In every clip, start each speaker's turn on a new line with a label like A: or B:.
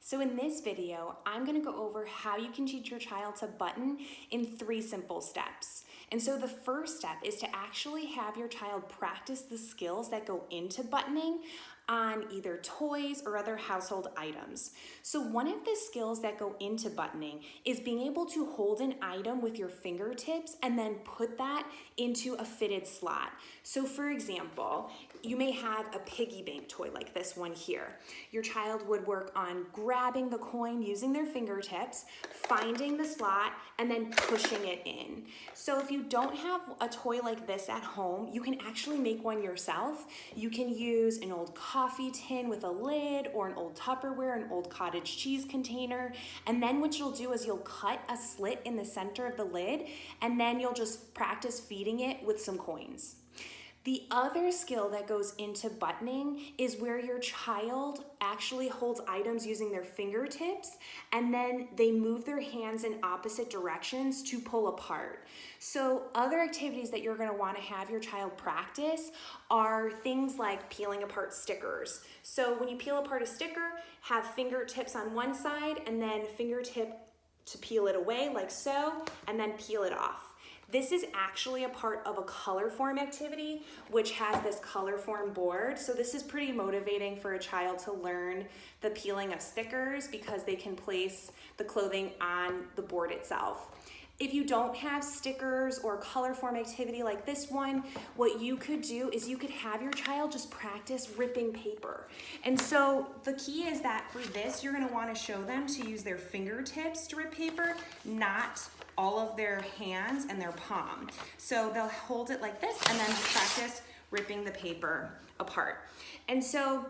A: So in this video, I'm gonna go over how you can teach your child to button in 3 simple steps. And so the first step is to actually have your child practice the skills that go into buttoning on either toys or other household items. So one of the skills that go into buttoning is being able to hold an item with your fingertips and then put that into a fitted slot. So for example, you may have a piggy bank toy like this one here. Your child would work on grabbing the coin using their fingertips, finding the slot, and then pushing it in. So if you don't have a toy like this at home, you can actually make one yourself. You can use an old coffee tin with a lid or an old Tupperware, an old cottage cheese container. And then what you'll do is you'll cut a slit in the center of the lid, and then you'll just practice feeding it with some coins. The other skill that goes into buttoning is where your child actually holds items using their fingertips and then they move their hands in opposite directions to pull apart. So other activities that you're going to want to have your child practice are things like peeling apart stickers. So when you peel apart a sticker, have fingertips on one side and then fingertip to peel it away like so, and then peel it off. This is actually a part of a color form activity, which has this color form board. So this is pretty motivating for a child to learn the peeling of stickers because they can place the clothing on the board itself. If you don't have stickers or color form activity like this one, what you could do is you could have your child just practice ripping paper. And so the key is that for this, you're gonna wanna show them to use their fingertips to rip paper, not all of their hands and their palm. So they'll hold it like this and then just practice ripping the paper apart. And so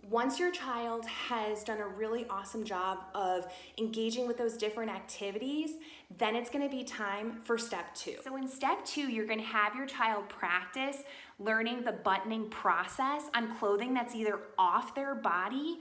A: once your child has done a really awesome job of engaging with those different activities, then it's gonna be time for step 2. So in step 2, you're gonna have your child practice learning the buttoning process on clothing that's either off their body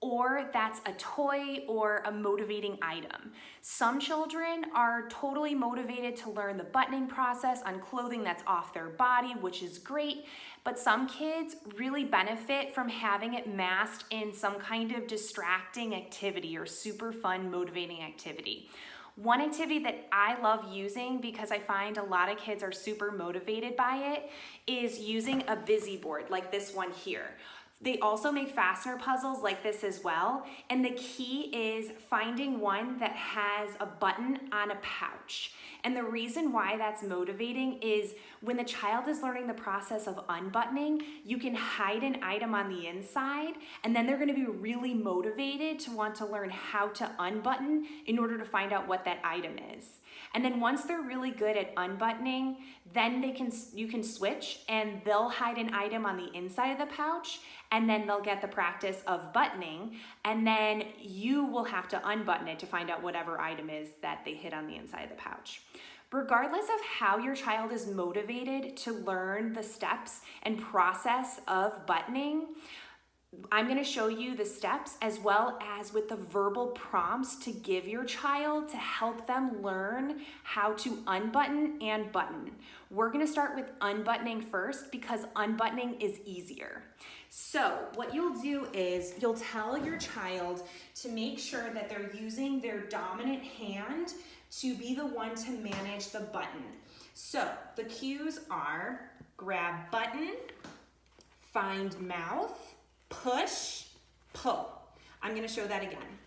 A: or that's a toy or a motivating item. Some children are totally motivated to learn the buttoning process on clothing that's off their body, which is great, but some kids really benefit from having it masked in some kind of distracting activity or super fun, motivating activity. One activity that I love using because I find a lot of kids are super motivated by it is using a busy board like this one here. They also make fastener puzzles like this as well. And the key is finding one that has a button on a pouch. And the reason why that's motivating is when the child is learning the process of unbuttoning, you can hide an item on the inside, and then they're gonna be really motivated to want to learn how to unbutton in order to find out what that item is. And then once they're really good at unbuttoning, then you can switch and they'll hide an item on the inside of the pouch, and then they'll get the practice of buttoning, and then you will have to unbutton it to find out whatever item is that they hid on the inside of the pouch. Regardless of how your child is motivated to learn the steps and process of buttoning, I'm gonna show you the steps as well as with the verbal prompts to give your child to help them learn how to unbutton and button. We're gonna start with unbuttoning first because unbuttoning is easier. So what you'll do is you'll tell your child to make sure that they're using their dominant hand to be the one to manage the button. So the cues are grab button, find mouth, push, pull. I'm gonna show that again.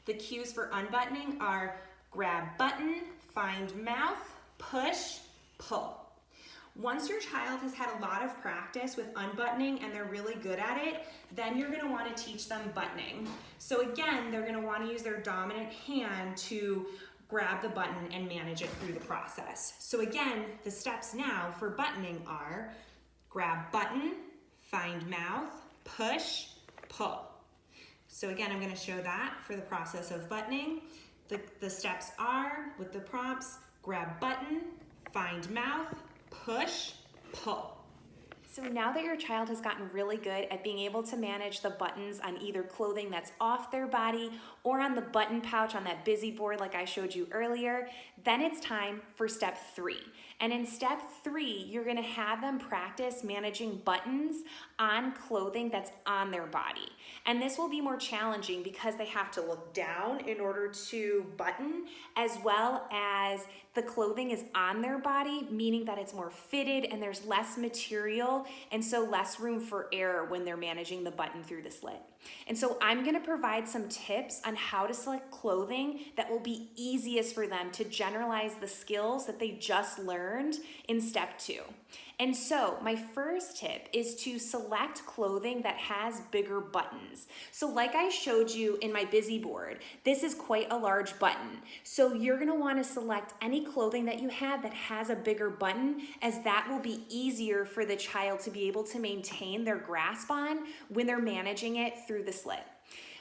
A: The cues for unbuttoning are grab button, find mouth, push, pull. Once your child has had a lot of practice with unbuttoning and they're really good at it, then you're gonna wanna teach them buttoning. So again, they're gonna wanna use their dominant hand to grab the button and manage it through the process. So again, the steps now for buttoning are grab button, find mouth, push, pull. So again, I'm gonna show that for the process of buttoning. The steps are, with the prompts, grab button, find mouth, push, pull. So now that your child has gotten really good at being able to manage the buttons on either clothing that's off their body or on the button pouch on that busy board like I showed you earlier, then it's time for step 3. And in step 3, you're gonna have them practice managing buttons on clothing that's on their body. And this will be more challenging because they have to look down in order to button, as well as the clothing is on their body, meaning that it's more fitted and there's less material and so less room for error when they're managing the button through the slit. And so I'm gonna provide some tips on how to select clothing that will be easiest for them to generalize the skills that they just learned in step 2. And so my first tip is to select clothing that has bigger buttons. So like I showed you in my busy board, this is quite a large button. So you're gonna wanna select any clothing that you have that has a bigger button, as that will be easier for the child to be able to maintain their grasp on when they're managing it through the slit.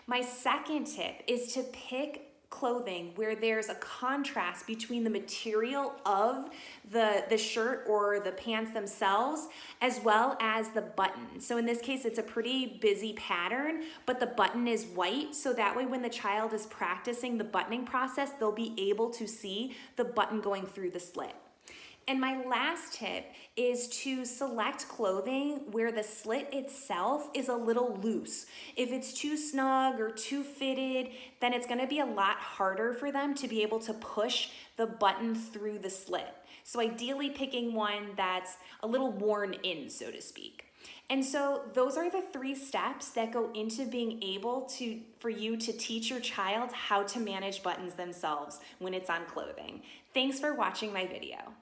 A: My second tip is to pick clothing where there's a contrast between the material of the shirt or the pants themselves, as well as the button. So in this case, it's a pretty busy pattern, but the button is white, so that way when the child is practicing the buttoning process, they'll be able to see the button going through the slit. And my last tip is to select clothing where the slit itself is a little loose. If it's too snug or too fitted, then it's gonna be a lot harder for them to be able to push the button through the slit. So ideally picking one that's a little worn in, so to speak. And so those are the 3 steps that go into being able for you to teach your child how to manage buttons themselves when it's on clothing. Thanks for watching my video.